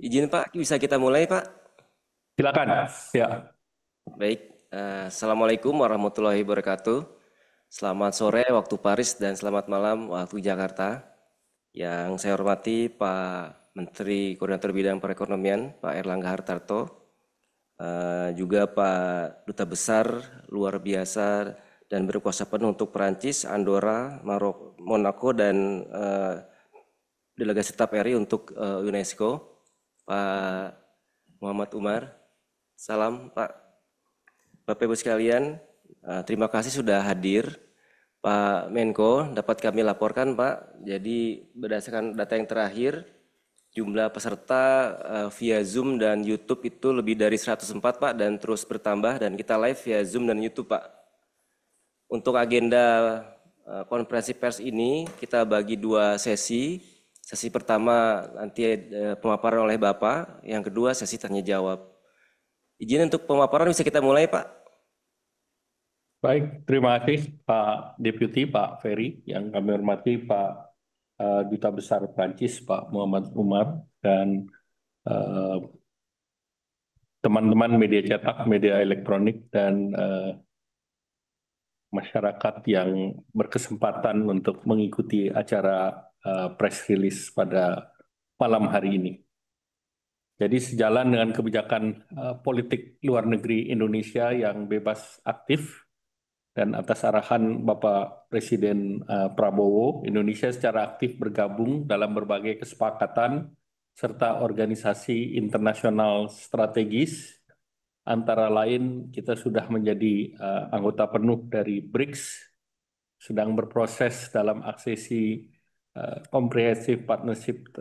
Izin Pak, bisa kita mulai Pak? Silakan. Ya, Baik, Assalamualaikum warahmatullahi wabarakatuh. Selamat sore waktu Paris dan selamat malam waktu Jakarta. Yang saya hormati Pak Menteri Koordinator Bidang Perekonomian, Pak Erlangga Hartarto. Juga Pak Duta Besar luar biasa dan berkuasa penuh untuk Perancis, Andorra, Monaco, dan Delegasi Tetap RI untuk UNESCO, Pak Muhammad Umar. Salam Pak. Bapak Ibu sekalian, terima kasih sudah hadir. Pak Menko, dapat kami laporkan Pak, jadi berdasarkan data yang terakhir, jumlah peserta via Zoom dan YouTube itu lebih dari 104 Pak dan terus bertambah dan kita live via Zoom dan YouTube Pak. Untuk agenda konferensi pers ini kita bagi dua sesi. Sesi pertama nanti pemaparan oleh Bapak, yang kedua sesi tanya jawab. Izin untuk pemaparan bisa kita mulai Pak. baik. Terima kasih Pak Deputi, Pak Ferry, yang kami hormati Pak Duta Besar Prancis, Pak Muhammad Umar, dan eh, teman-teman media cetak, media elektronik, dan masyarakat yang berkesempatan untuk mengikuti acara press release pada malam hari ini. Jadi sejalan dengan kebijakan politik luar negeri Indonesia yang bebas aktif, dan atas arahan Bapak Presiden Prabowo, Indonesia secara aktif bergabung dalam berbagai kesepakatan serta organisasi internasional strategis. Antara lain, kita sudah menjadi anggota penuh dari BRICS, sedang berproses dalam aksesi Comprehensive Partnership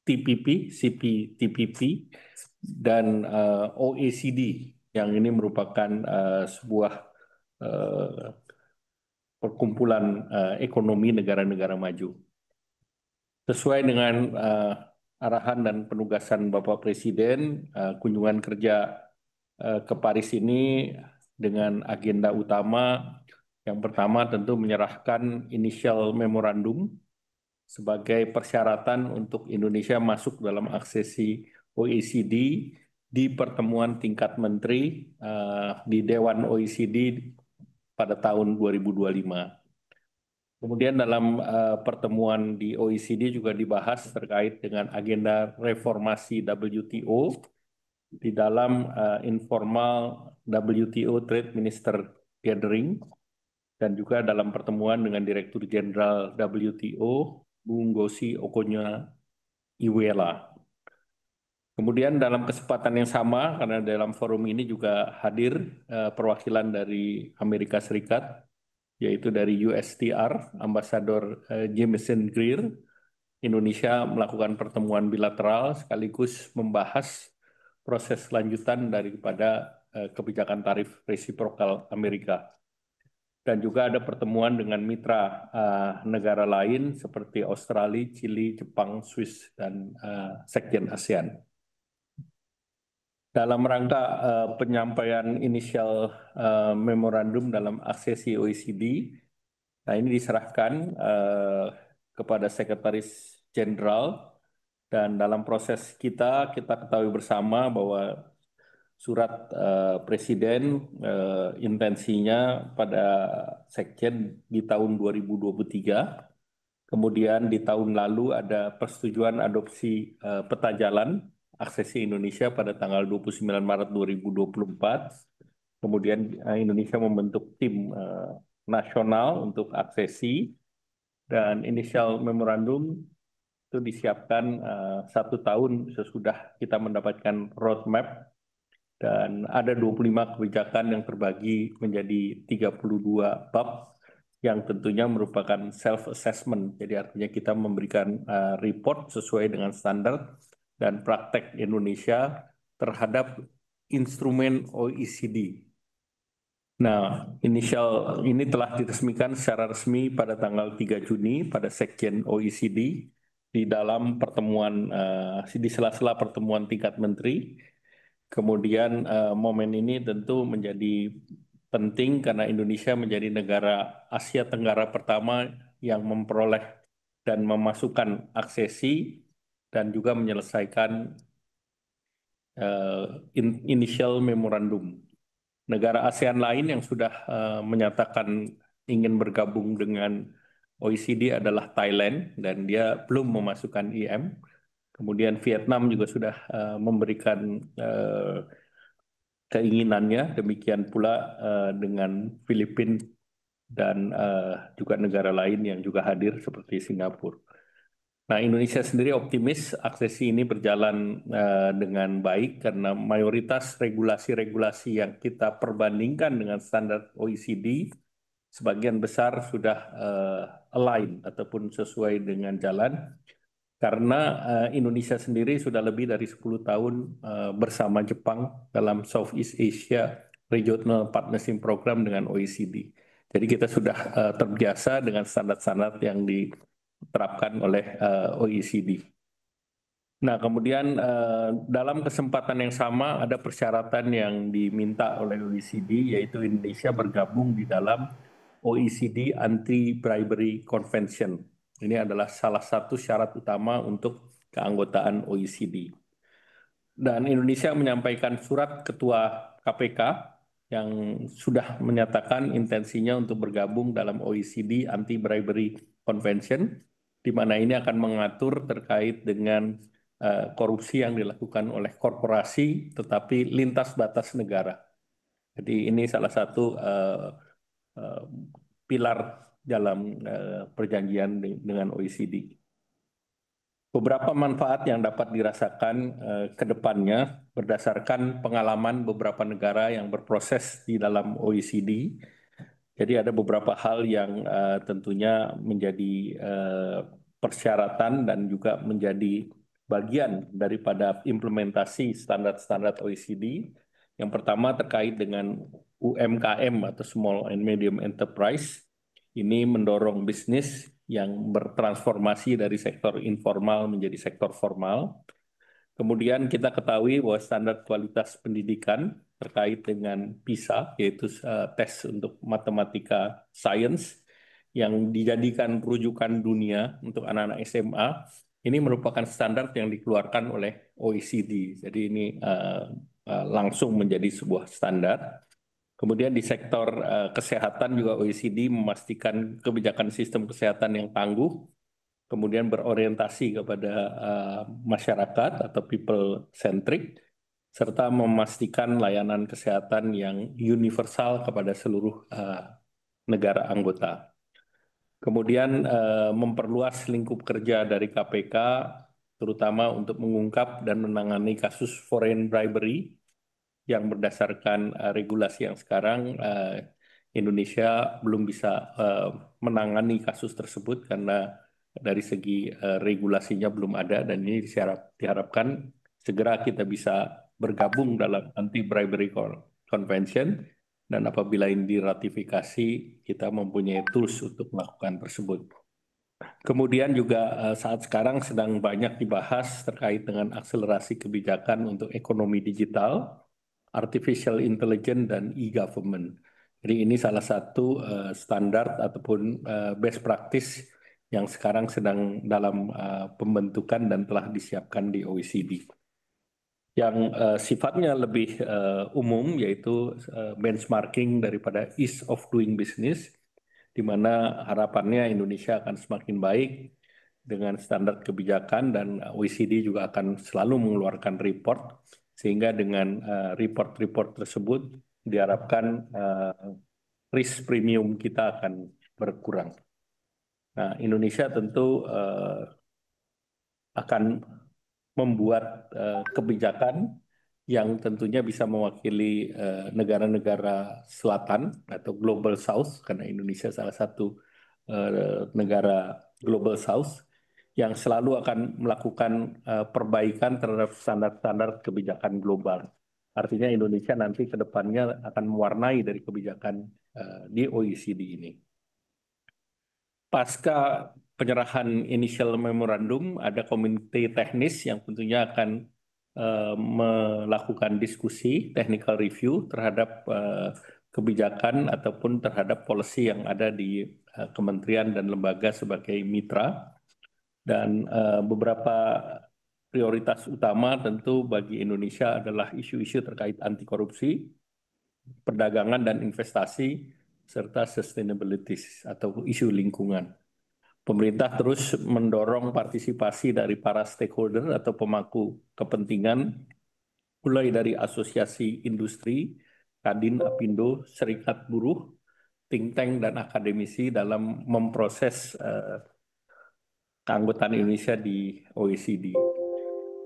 TPP, CPTPP, dan OECD, yang ini merupakan sebuah eh, perkumpulan ekonomi negara-negara maju. Sesuai dengan arahan dan penugasan Bapak Presiden, kunjungan kerja ke Paris ini dengan agenda utama yang pertama tentu menyerahkan inisial memorandum sebagai persyaratan untuk Indonesia masuk dalam aksesi OECD di pertemuan tingkat menteri di Dewan OECD pada tahun 2025. Kemudian dalam pertemuan di OECD juga dibahas terkait dengan agenda reformasi WTO di dalam informal WTO Trade Minister Gathering, dan juga dalam pertemuan dengan Direktur Jenderal WTO Bung Ngozi Okonjo-Iweala. Kemudian dalam kesempatan yang sama, karena dalam forum ini juga hadir perwakilan dari Amerika Serikat, yaitu dari USTR, Ambasador Jameson Greer, Indonesia melakukan pertemuan bilateral sekaligus membahas proses lanjutan daripada kebijakan tarif resiprokal Amerika. Dan juga ada pertemuan dengan mitra negara lain seperti Australia, Chili, Jepang, Swiss, dan Sekjen ASEAN. Dalam rangka penyampaian inisial memorandum dalam aksesi OECD, nah ini diserahkan kepada Sekretaris Jenderal, dan dalam proses kita ketahui bersama bahwa surat Presiden intensinya pada Sekjen di tahun 2023. Kemudian di tahun lalu ada persetujuan adopsi peta jalan aksesi Indonesia pada tanggal 29 Maret 2024. Kemudian Indonesia membentuk tim nasional untuk aksesi, dan inisial memorandum itu disiapkan 1 tahun sesudah kita mendapatkan roadmap, dan ada 25 kebijakan yang terbagi menjadi 32 bab yang tentunya merupakan self-assessment. Jadi artinya kita memberikan report sesuai dengan standar dan praktek Indonesia terhadap instrumen OECD. Nah, inisial ini telah diresmikan secara resmi pada tanggal 3 Juni pada Sekjen OECD di dalam pertemuan, di sela-sela pertemuan tingkat menteri. Kemudian momen ini tentu menjadi penting karena Indonesia menjadi negara Asia Tenggara pertama yang memperoleh dan memasukkan aksesi dan juga menyelesaikan initial memorandum. Negara ASEAN lain yang sudah menyatakan ingin bergabung dengan OECD adalah Thailand dan dia belum memasukkan IM. Kemudian Vietnam juga sudah memberikan keinginannya, demikian pula dengan Filipina dan juga negara lain yang juga hadir seperti Singapura. Nah, Indonesia sendiri optimis aksesi ini berjalan dengan baik karena mayoritas regulasi-regulasi yang kita perbandingkan dengan standar OECD sebagian besar sudah align ataupun sesuai dengan jalan karena Indonesia sendiri sudah lebih dari 10 tahun bersama Jepang dalam Southeast Asia Regional Partnership Program dengan OECD. Jadi kita sudah terbiasa dengan standar-standar yang diterapkan oleh OECD. Nah, kemudian dalam kesempatan yang sama ada persyaratan yang diminta oleh OECD, yaitu Indonesia bergabung di dalam OECD Anti-Bribery Convention. Ini adalah salah satu syarat utama untuk keanggotaan OECD. Dan Indonesia menyampaikan surat Ketua KPK yang sudah menyatakan intensinya untuk bergabung dalam OECD Anti-Bribery Convention, di mana ini akan mengatur terkait dengan korupsi yang dilakukan oleh korporasi, tetapi lintas batas negara. Jadi ini salah satu pilar dalam perjanjian dengan OECD. Beberapa manfaat yang dapat dirasakan ke depannya berdasarkan pengalaman beberapa negara yang berproses di dalam OECD. Jadi ada beberapa hal yang tentunya menjadi persyaratan dan juga menjadi bagian daripada implementasi standar-standar OECD. Yang pertama terkait dengan UMKM atau Small and Medium Enterprise. Ini mendorong bisnis yang bertransformasi dari sektor informal menjadi sektor formal. Kemudian kita ketahui bahwa standar kualitas pendidikan terkait dengan PISA, yaitu tes untuk matematika science, yang dijadikan rujukan dunia untuk anak-anak SMA, ini merupakan standar yang dikeluarkan oleh OECD. Jadi ini langsung menjadi sebuah standar. Kemudian di sektor kesehatan juga OECD memastikan kebijakan sistem kesehatan yang tangguh, kemudian berorientasi kepada masyarakat atau people centric, serta memastikan layanan kesehatan yang universal kepada seluruh negara anggota. Kemudian memperluas lingkup kerja dari KPK, terutama untuk mengungkap dan menangani kasus foreign bribery yang berdasarkan regulasi yang sekarang Indonesia belum bisa menangani kasus tersebut karena dari segi regulasinya belum ada dan ini diharapkan segera kita bisa bergabung dalam anti-bribery convention dan apabila ini diratifikasi kita mempunyai tools untuk melakukan tersebut. Kemudian juga saat sekarang sedang banyak dibahas terkait dengan akselerasi kebijakan untuk ekonomi digital, artificial intelligence, dan e-government. Jadi ini salah satu standar ataupun best practice yang sekarang sedang dalam pembentukan dan telah disiapkan di OECD. Yang sifatnya lebih umum yaitu benchmarking daripada ease of doing business, di mana harapannya Indonesia akan semakin baik dengan standar kebijakan dan OECD juga akan selalu mengeluarkan report sehingga dengan report-report tersebut diharapkan risk premium kita akan berkurang. Nah, Indonesia tentu akan membuat kebijakan yang tentunya bisa mewakili negara-negara selatan atau Global South, karena Indonesia salah satu negara Global South yang selalu akan melakukan perbaikan terhadap standar-standar kebijakan global. Artinya Indonesia nanti ke depannya akan mewarnai dari kebijakan di OECD ini. Pasca penyerahan initial memorandum, ada komite teknis yang tentunya akan melakukan diskusi, technical review terhadap kebijakan ataupun terhadap policy yang ada di kementerian dan lembaga sebagai mitra. Dan beberapa prioritas utama tentu bagi Indonesia adalah isu-isu terkait anti korupsi, perdagangan dan investasi, serta sustainability atau isu lingkungan. Pemerintah terus mendorong partisipasi dari para stakeholder atau pemangku kepentingan, mulai dari asosiasi industri, Kadin, Apindo, serikat buruh, think tank, dan akademisi dalam memproses keanggotaan Indonesia di OECD.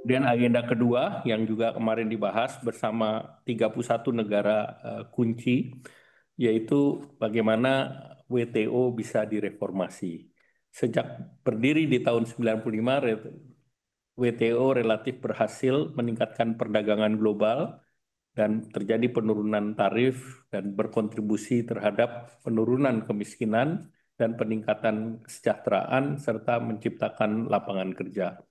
Dan agenda kedua yang juga kemarin dibahas bersama 31 negara kunci, yaitu bagaimana WTO bisa direformasi. Sejak berdiri di tahun 95, WTO relatif berhasil meningkatkan perdagangan global dan terjadi penurunan tarif dan berkontribusi terhadap penurunan kemiskinan dan peningkatan kesejahteraan serta menciptakan lapangan kerja.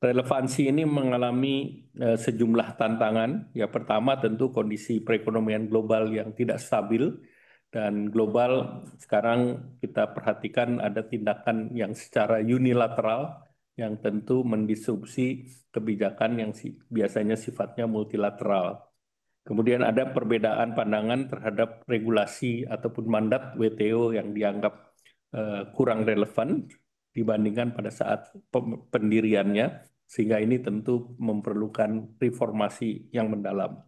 Relevansi ini mengalami sejumlah tantangan. Ya, pertama tentu kondisi perekonomian global yang tidak stabil, dan global sekarang kita perhatikan ada tindakan yang secara unilateral yang tentu mendisrupsi kebijakan yang biasanya sifatnya multilateral. Kemudian ada perbedaan pandangan terhadap regulasi ataupun mandat WTO yang dianggap kurang relevan dibandingkan pada saat pendiriannya, sehingga ini tentu memerlukan reformasi yang mendalam.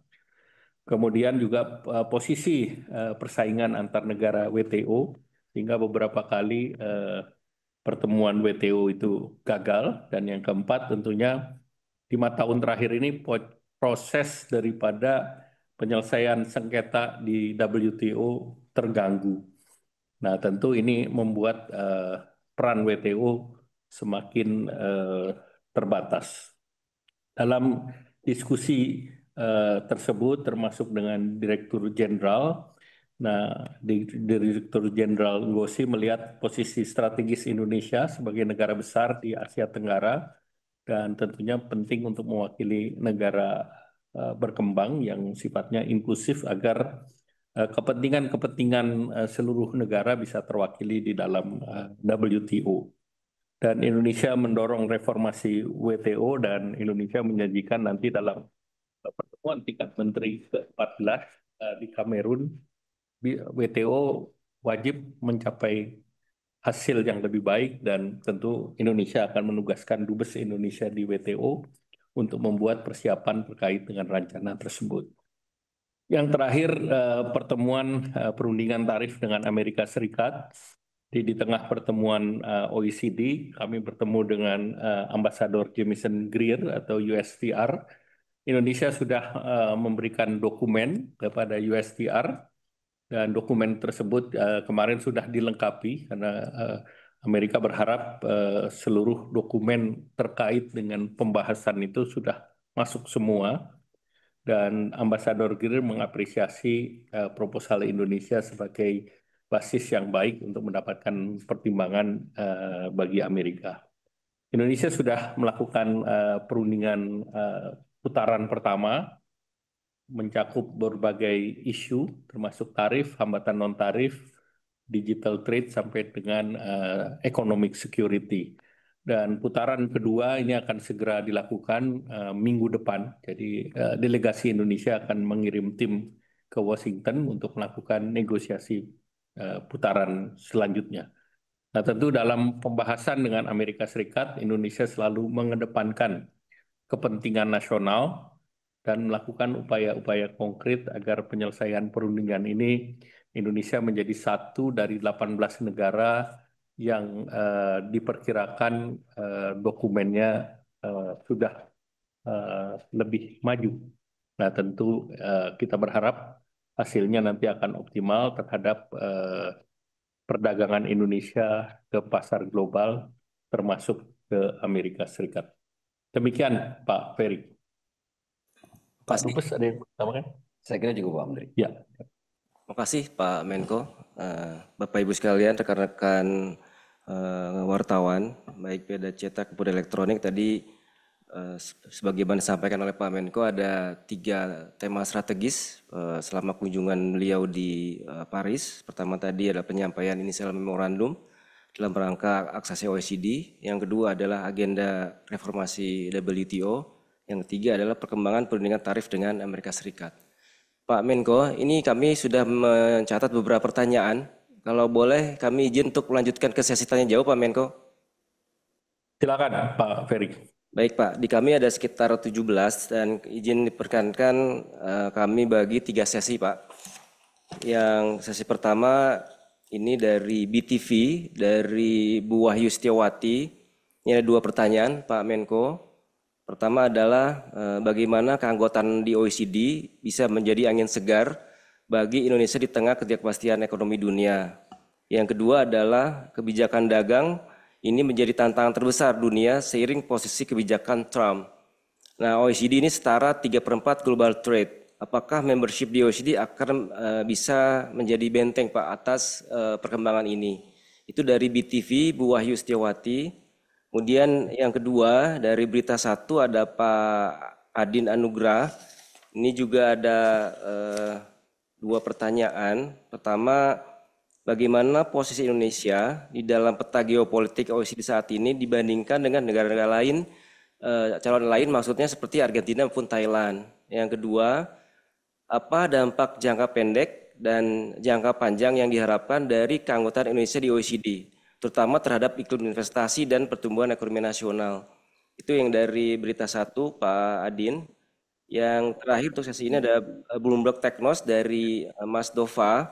Kemudian juga posisi persaingan antar negara WTO, sehingga beberapa kali pertemuan WTO itu gagal. Dan yang keempat tentunya 5 tahun terakhir ini proses daripada penyelesaian sengketa di WTO terganggu. Nah, tentu ini membuat peran WTO semakin terbatas. Dalam diskusi tersebut, termasuk dengan Direktur Jenderal, Direktur Jenderal Ngozi melihat posisi strategis Indonesia sebagai negara besar di Asia Tenggara dan tentunya penting untuk mewakili negara berkembang yang sifatnya inklusif agar kepentingan-kepentingan seluruh negara bisa terwakili di dalam WTO. Dan Indonesia mendorong reformasi WTO, dan Indonesia menjanjikan nanti dalam pertemuan tingkat menteri ke-14 di Kamerun, WTO wajib mencapai hasil yang lebih baik, dan tentu Indonesia akan menugaskan Dubes Indonesia di WTO untuk membuat persiapan terkait dengan rencana tersebut. Yang terakhir, pertemuan perundingan tarif dengan Amerika Serikat. Di tengah pertemuan OECD, kami bertemu dengan Ambasador Jamieson Greer atau USTR. Indonesia sudah memberikan dokumen kepada USTR, dan dokumen tersebut kemarin sudah dilengkapi karena Amerika berharap seluruh dokumen terkait dengan pembahasan itu sudah masuk semua. Dan Ambasador Greer mengapresiasi proposal Indonesia sebagai basis yang baik untuk mendapatkan pertimbangan bagi Amerika. Indonesia sudah melakukan perundingan putaran pertama, mencakup berbagai isu termasuk tarif, hambatan non-tarif, digital trade, sampai dengan economic security. Dan putaran kedua ini akan segera dilakukan minggu depan. Jadi delegasi Indonesia akan mengirim tim ke Washington untuk melakukan negosiasi putaran selanjutnya. Nah, tentu dalam pembahasan dengan Amerika Serikat, Indonesia selalu mengedepankan kepentingan nasional dan melakukan upaya-upaya konkret agar penyelesaian perundingan ini Indonesia menjadi satu dari 18 negara yang diperkirakan dokumennya sudah lebih maju. Nah, tentu kita berharap hasilnya nanti akan optimal terhadap perdagangan Indonesia ke pasar global, termasuk ke Amerika Serikat. Demikian, Pak Ferry. Pak Makasih. Dubes ada yang pertama kan? Saya kira cukup, Pak Menteri. Ya. Makasih Pak Menko, Bapak Ibu sekalian, rekan-rekan wartawan, baik beda cetak maupun elektronik. Tadi sebagaimana disampaikan oleh Pak Menko, ada 3 tema strategis selama kunjungan beliau di Paris. Pertama tadi adalah penyampaian inisial memorandum dalam rangka aksesi OECD. Yang kedua adalah agenda reformasi WTO. Yang ketiga adalah perkembangan perundingan tarif dengan Amerika Serikat. Pak Menko, ini kami sudah mencatat beberapa pertanyaan. Kalau boleh kami izin untuk melanjutkan ke sesi tanya jawab Pak Menko. Silakan Pak Ferry. Baik Pak, di kami ada sekitar 17 dan izin diperkenankan kami bagi 3 sesi Pak. Yang sesi pertama ini dari BTV, dari Bu Wahyu Setiawati. Ini ada 2 pertanyaan Pak Menko. Pertama adalah bagaimana keanggotaan di OECD bisa menjadi angin segar bagi Indonesia di tengah ketidakpastian ekonomi dunia. Yang kedua adalah kebijakan dagang ini menjadi tantangan terbesar dunia seiring posisi kebijakan Trump. Nah, OECD ini setara 3/4 global trade. Apakah membership di OECD akan bisa menjadi benteng Pak atas perkembangan ini? Itu dari BTV, Bu Wahyu Setiawati. Kemudian yang kedua dari Berita Satu ada Pak Adin Anugrah. Ini juga ada 2 pertanyaan. Pertama, bagaimana posisi Indonesia di dalam peta geopolitik OECD saat ini dibandingkan dengan negara-negara lain, calon lain maksudnya seperti Argentina maupun Thailand. Yang kedua, apa dampak jangka pendek dan jangka panjang yang diharapkan dari keanggotaan Indonesia di OECD, terutama terhadap iklim investasi dan pertumbuhan ekonomi nasional. Itu yang dari Berita Satu, Pak Adin. Yang terakhir untuk sesi ini ada Bloomberg Technos dari Mas Dova.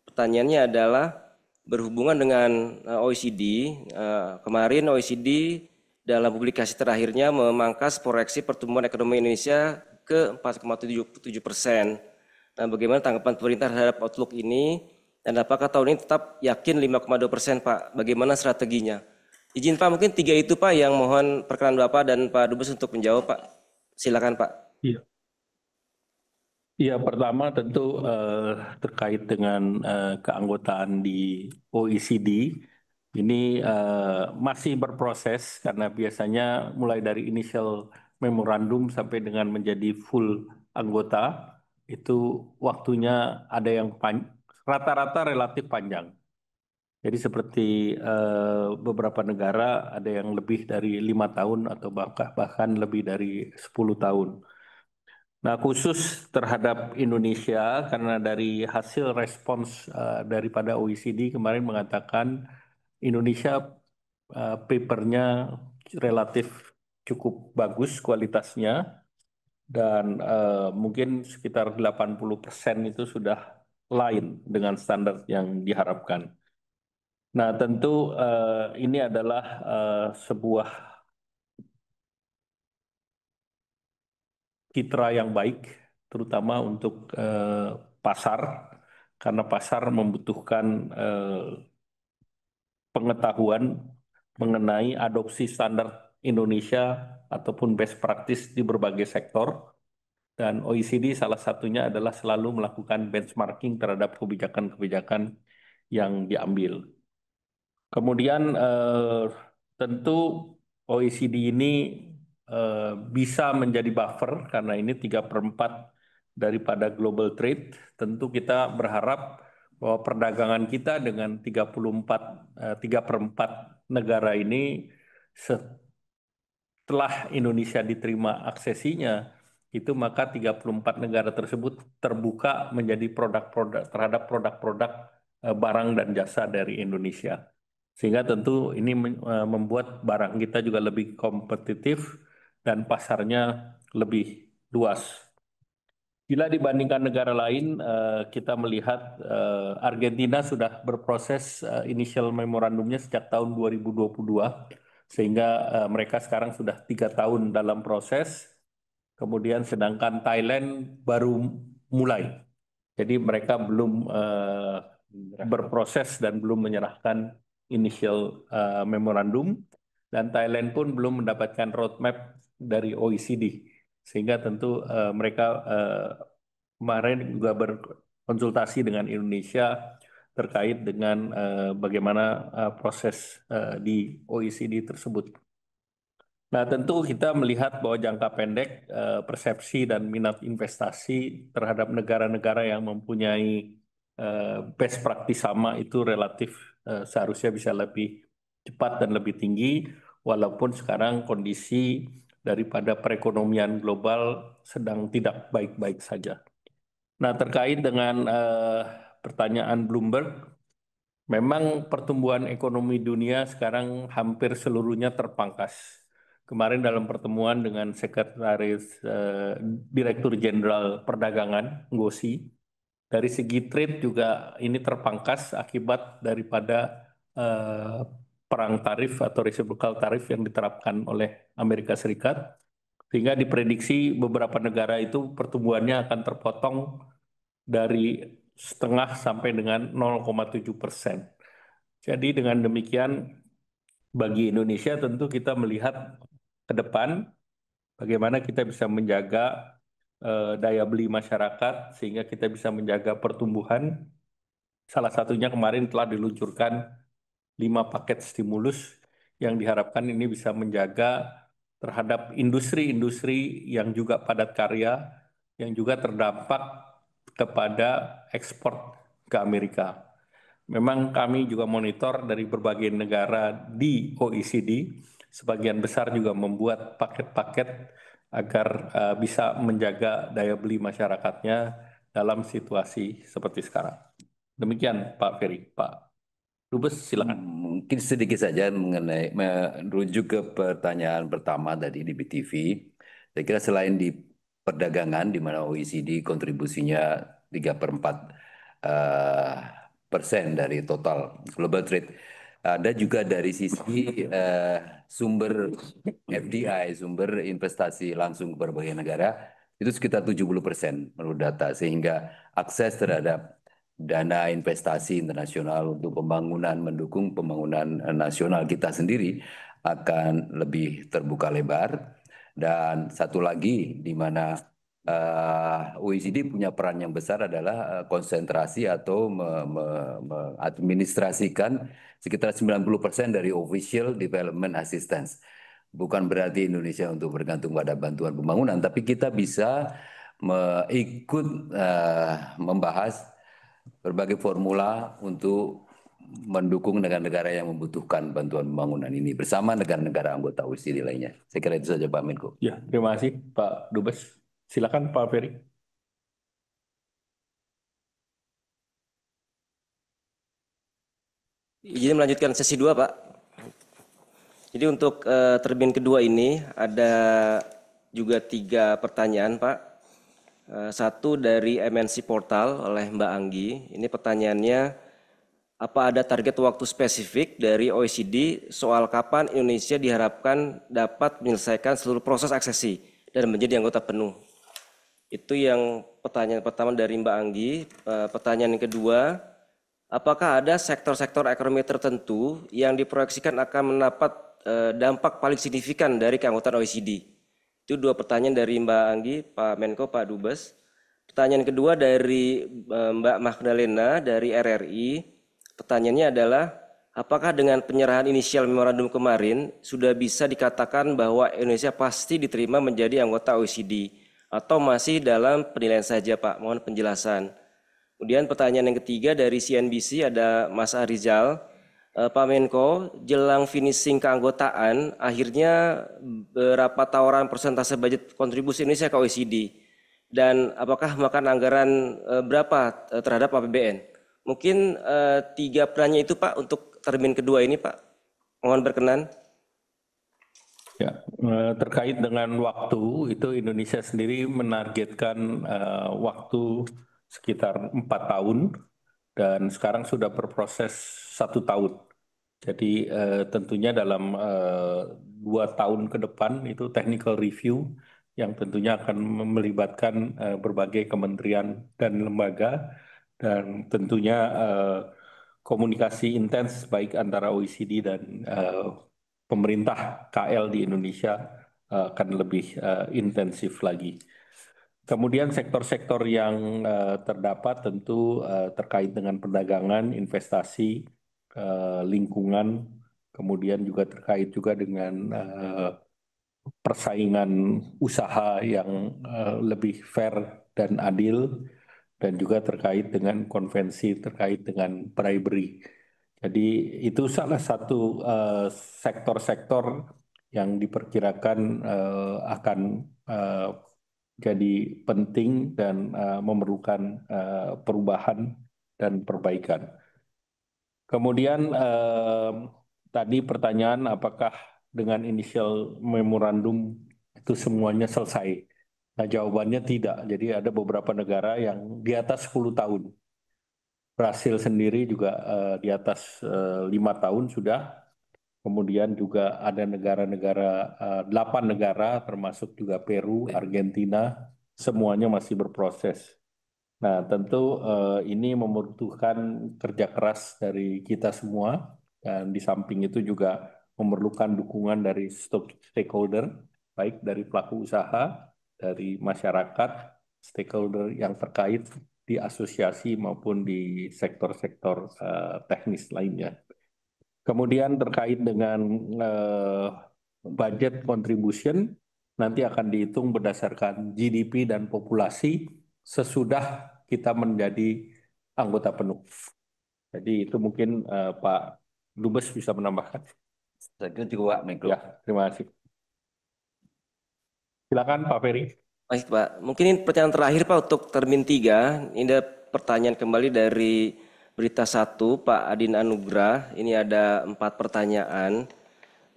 Pertanyaannya adalah berhubungan dengan OECD. Kemarin OECD dalam publikasi terakhirnya memangkas proyeksi pertumbuhan ekonomi Indonesia ke 4,77%. Nah, bagaimana tanggapan pemerintah terhadap outlook ini? Dan apakah tahun ini tetap yakin 5,2% Pak? Bagaimana strateginya? Izin Pak, mungkin 3 itu Pak yang mohon perkenan Bapak dan Pak Dubes untuk menjawab Pak. Silakan Pak. Iya. Iya, pertama tentu terkait dengan keanggotaan di OECD ini masih berproses karena biasanya mulai dari initial memorandum sampai dengan menjadi full anggota itu waktunya ada yang rata-rata relatif panjang. Jadi seperti beberapa negara ada yang lebih dari 5 tahun atau bahkan lebih dari 10 tahun. Nah, khusus terhadap Indonesia, karena dari hasil respons daripada OECD kemarin mengatakan Indonesia papernya relatif cukup bagus kualitasnya dan mungkin sekitar 80% itu sudah lain dengan standar yang diharapkan. Nah, tentu ini adalah sebuah citra yang baik, terutama untuk pasar, karena pasar membutuhkan pengetahuan mengenai adopsi standar Indonesia ataupun best practice di berbagai sektor. Dan OECD salah satunya adalah selalu melakukan benchmarking terhadap kebijakan-kebijakan yang diambil. Kemudian tentu OECD ini bisa menjadi buffer karena ini 3/4 daripada global trade. Tentu kita berharap bahwa perdagangan kita dengan 3/4 negara ini setelah Indonesia diterima aksesinya, itu maka 34 negara tersebut terbuka menjadi produk-produk terhadap produk-produk barang dan jasa dari Indonesia. Sehingga tentu ini membuat barang kita juga lebih kompetitif dan pasarnya lebih luas. Bila dibandingkan negara lain, kita melihat Argentina sudah berproses initial memorandumnya sejak tahun 2022, sehingga mereka sekarang sudah 3 tahun dalam proses. Kemudian sedangkan Thailand baru mulai. Jadi mereka belum berproses dan belum menyerahkan initial memorandum. Dan Thailand pun belum mendapatkan roadmap dari OECD. Sehingga tentu mereka kemarin juga berkonsultasi dengan Indonesia terkait dengan bagaimana proses di OECD tersebut. Nah, tentu kita melihat bahwa jangka pendek persepsi dan minat investasi terhadap negara-negara yang mempunyai best practice sama itu relatif seharusnya bisa lebih cepat dan lebih tinggi, walaupun sekarang kondisi daripada perekonomian global sedang tidak baik-baik saja. Nah, terkait dengan pertanyaan Bloomberg, memang pertumbuhan ekonomi dunia sekarang hampir seluruhnya terpangkas. Kemarin dalam pertemuan dengan Sekretaris Direktur Jenderal Perdagangan, Ngosi, dari segi trade juga ini terpangkas akibat daripada perang tarif atau reciprocal tarif yang diterapkan oleh Amerika Serikat. Sehingga diprediksi beberapa negara itu pertumbuhannya akan terpotong dari setengah sampai dengan 0,7%. Jadi dengan demikian bagi Indonesia tentu kita melihat ke depan bagaimana kita bisa menjaga daya beli masyarakat sehingga kita bisa menjaga pertumbuhan. Salah satunya kemarin telah diluncurkan 5 paket stimulus yang diharapkan ini bisa menjaga terhadap industri-industri yang juga padat karya, yang juga terdampak kepada ekspor ke Amerika. Memang kami juga monitor dari berbagai negara di OECD, sebagian besar juga membuat paket-paket agar bisa menjaga daya beli masyarakatnya dalam situasi seperti sekarang. Demikian Pak Ferry. Pak Dubes, silakan. Mungkin sedikit saja mengenai merujuk ke pertanyaan pertama tadi di BTV. Saya kira selain di perdagangan di mana OECD kontribusinya 3/4 persen dari total global trade, ada juga dari sisi sumber FDI, sumber investasi langsung ke berbagai negara itu sekitar 70% menurut data, sehingga akses terhadap dana investasi internasional untuk pembangunan, mendukung pembangunan nasional kita sendiri akan lebih terbuka lebar. Dan satu lagi di mana OECD punya peran yang besar adalah konsentrasi atau mengadministrasikan sekitar 90% dari official development assistance. Bukan berarti Indonesia untuk bergantung pada bantuan pembangunan, tapi kita bisa ikut membahas berbagai formula untuk mendukung negara-negara yang membutuhkan bantuan pembangunan ini bersama negara-negara anggota OECD lainnya. Saya kira itu saja Pak Menko. Ya, terima kasih Pak Dubes. Silakan Pak Ferry. Izin melanjutkan sesi 2, Pak. Jadi untuk termin kedua ini ada juga 3 pertanyaan, Pak. Satu dari MNC Portal oleh Mbak Anggi. Ini pertanyaannya, apa ada target waktu spesifik dari OECD soal kapan Indonesia diharapkan dapat menyelesaikan seluruh proses aksesi dan menjadi anggota penuh? Itu yang pertanyaan pertama dari Mbak Anggi. Pertanyaan yang kedua, apakah ada sektor-sektor ekonomi tertentu yang diproyeksikan akan mendapat dampak paling signifikan dari keanggotaan OECD? Itu 2 pertanyaan dari Mbak Anggi, Pak Menko, Pak Dubes. Pertanyaan kedua dari Mbak Magdalena dari RRI. Pertanyaannya adalah, apakah dengan penyerahan inisial memorandum kemarin sudah bisa dikatakan bahwa Indonesia pasti diterima menjadi anggota OECD atau masih dalam penilaian saja, Pak? Mohon penjelasan. Kemudian pertanyaan yang ketiga dari CNBC ada Mas Arizal. Pak Menko, jelang finishing keanggotaan, akhirnya berapa tawaran persentase budget kontribusi Indonesia ke OECD? Dan apakah makan anggaran berapa terhadap APBN? Mungkin 3 perannya itu Pak untuk termin kedua ini Pak. Mohon berkenan. Ya, terkait dengan waktu itu Indonesia sendiri menargetkan waktu sekitar 4 tahun dan sekarang sudah berproses 1 tahun. Jadi tentunya dalam 2 tahun ke depan itu technical review yang tentunya akan melibatkan berbagai kementerian dan lembaga dan tentunya komunikasi intens baik antara OECD dan pemerintah KL di Indonesia akan lebih intensif lagi. Kemudian sektor-sektor yang terdapat tentu terkait dengan perdagangan, investasi, lingkungan, kemudian juga terkait juga dengan persaingan usaha yang lebih fair dan adil, dan juga terkait dengan konvensi terkait dengan bribery. Jadi itu salah satu sektor-sektor yang diperkirakan akan jadi penting dan memerlukan perubahan dan perbaikan. Kemudian tadi pertanyaan apakah dengan initial memorandum itu semuanya selesai? Nah, jawabannya tidak. Jadi ada beberapa negara yang di atas 10 tahun. Brasil sendiri juga di atas 5 tahun sudah. Kemudian juga ada negara-negara, 8 negara termasuk juga Peru, Argentina, semuanya masih berproses. Nah, tentu ini membutuhkan kerja keras dari kita semua, dan di samping itu juga memerlukan dukungan dari stakeholder, baik dari pelaku usaha, dari masyarakat, stakeholder yang terkait di asosiasi maupun di sektor-sektor teknis lainnya. Kemudian terkait dengan budget contribution, nanti akan dihitung berdasarkan GDP dan populasi sesudah kita menjadi anggota penuh. Jadi itu mungkin Pak Dubes bisa menambahkan. Saya kira cukup Pak Menko. Ya, terima kasih. Silakan Pak Ferry. Baik Pak, mungkin ini pertanyaan terakhir Pak untuk termin 3. Ini ada pertanyaan kembali dari berita 1 Pak Adin Anugrah. Ini ada 4 pertanyaan.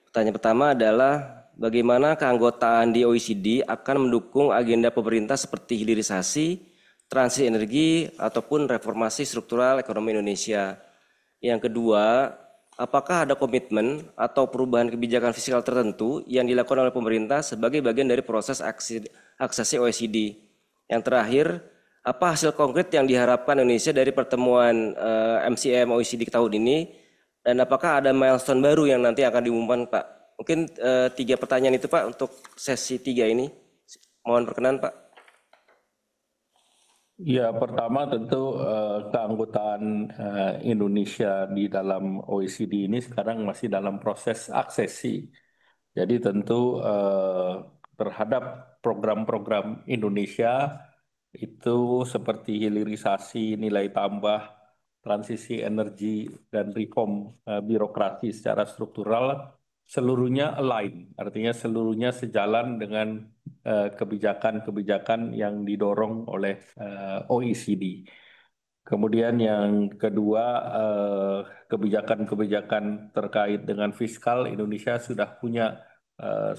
Pertanyaan pertama adalah bagaimana keanggotaan di OECD akan mendukung agenda pemerintah seperti hilirisasi, transisi energi, ataupun reformasi struktural ekonomi Indonesia. Yang kedua, apakah ada komitmen atau perubahan kebijakan fiskal tertentu yang dilakukan oleh pemerintah sebagai bagian dari proses aksesi OECD? Yang terakhir, apa hasil konkret yang diharapkan Indonesia dari pertemuan MCM OECD tahun ini? Dan apakah ada milestone baru yang nanti akan diumumkan Pak? Mungkin 3 pertanyaan itu Pak untuk sesi 3 ini. Mohon perkenan Pak. Ya, pertama tentu keanggotaan Indonesia di dalam OECD ini sekarang masih dalam proses aksesi. Jadi tentu terhadap program-program Indonesia itu seperti hilirisasi, nilai tambah, transisi energi, dan reform birokrasi secara struktural seluruhnya align, artinya seluruhnya sejalan dengan kebijakan-kebijakan yang didorong oleh OECD. Kemudian yang kedua, kebijakan-kebijakan terkait dengan fiskal, Indonesia sudah punya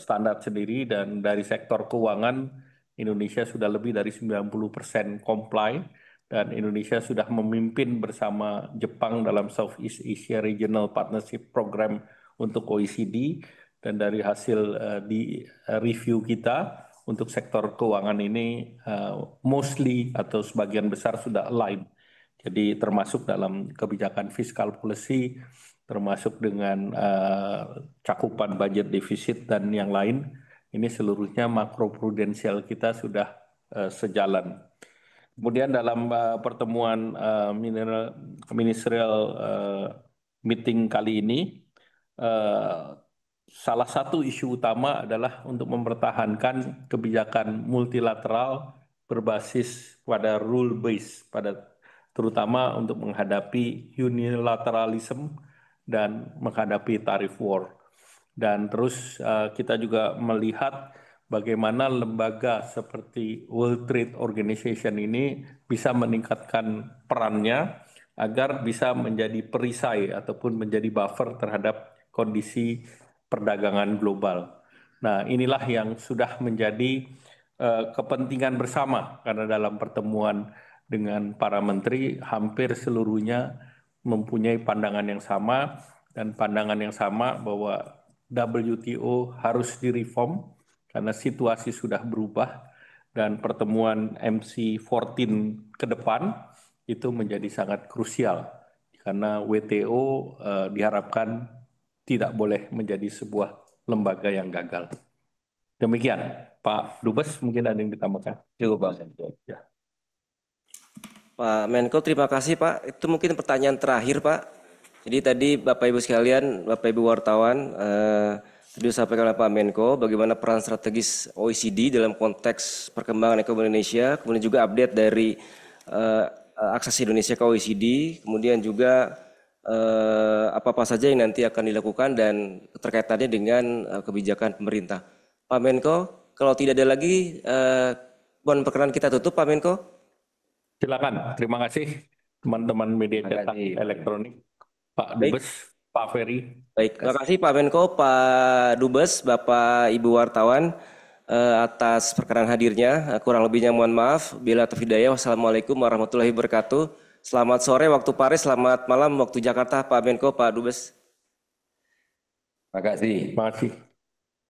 standar sendiri, dan dari sektor keuangan Indonesia sudah lebih dari 90% comply, dan Indonesia sudah memimpin bersama Jepang dalam Southeast Asia Regional Partnership Program untuk OECD, dan dari hasil di review kita untuk sektor keuangan ini mostly atau sebagian besar sudah align. Jadi termasuk dalam kebijakan fiskal policy, termasuk dengan cakupan budget defisit dan yang lain, ini seluruhnya makroprudensial kita sudah sejalan. Kemudian dalam pertemuan ministerial meeting kali ini, salah satu isu utama adalah untuk mempertahankan kebijakan multilateral berbasis pada rule base, terutama untuk menghadapi unilateralism dan menghadapi tarif war. Dan terus kita juga melihat bagaimana lembaga seperti World Trade Organization ini bisa meningkatkan perannya agar bisa menjadi perisai ataupun menjadi buffer terhadap kondisi perdagangan global. Nah, inilah yang sudah menjadi kepentingan bersama, karena dalam pertemuan dengan para menteri hampir seluruhnya mempunyai pandangan yang sama, dan pandangan yang sama bahwa WTO harus direform karena situasi sudah berubah, dan pertemuan MC14 ke depan itu menjadi sangat krusial karena WTO diharapkan tidak boleh menjadi sebuah lembaga yang gagal. Demikian, Pak Dubes, mungkin ada yang ditambahkan. Cukup Pak. Ya. Pak Menko, terima kasih Pak. Itu mungkin pertanyaan terakhir Pak. Jadi tadi Bapak Ibu sekalian, Bapak Ibu wartawan, tadi disampaikan oleh Pak Menko bagaimana peran strategis OECD dalam konteks perkembangan ekonomi Indonesia, kemudian juga update dari akses Indonesia ke OECD, kemudian juga apa-apa saja yang nanti akan dilakukan dan terkaitannya dengan kebijakan pemerintah. Pak Menko, kalau tidak ada lagi, mohon perkenan kita tutup, Pak Menko. Silakan. Terima kasih teman-teman media Terima cetak kasih. elektronik, Pak Baik. Dubes, Pak Ferry. Baik, terima kasih Pak Menko, Pak Dubes, Bapak Ibu wartawan atas perkenan hadirnya. Kurang lebihnya mohon maaf. Bila taufiq hidayah. Wassalamualaikum warahmatullahi wabarakatuh. Selamat sore waktu Paris, selamat malam waktu Jakarta, Pak Menko, Pak Dubes. Terima kasih. Terima kasih.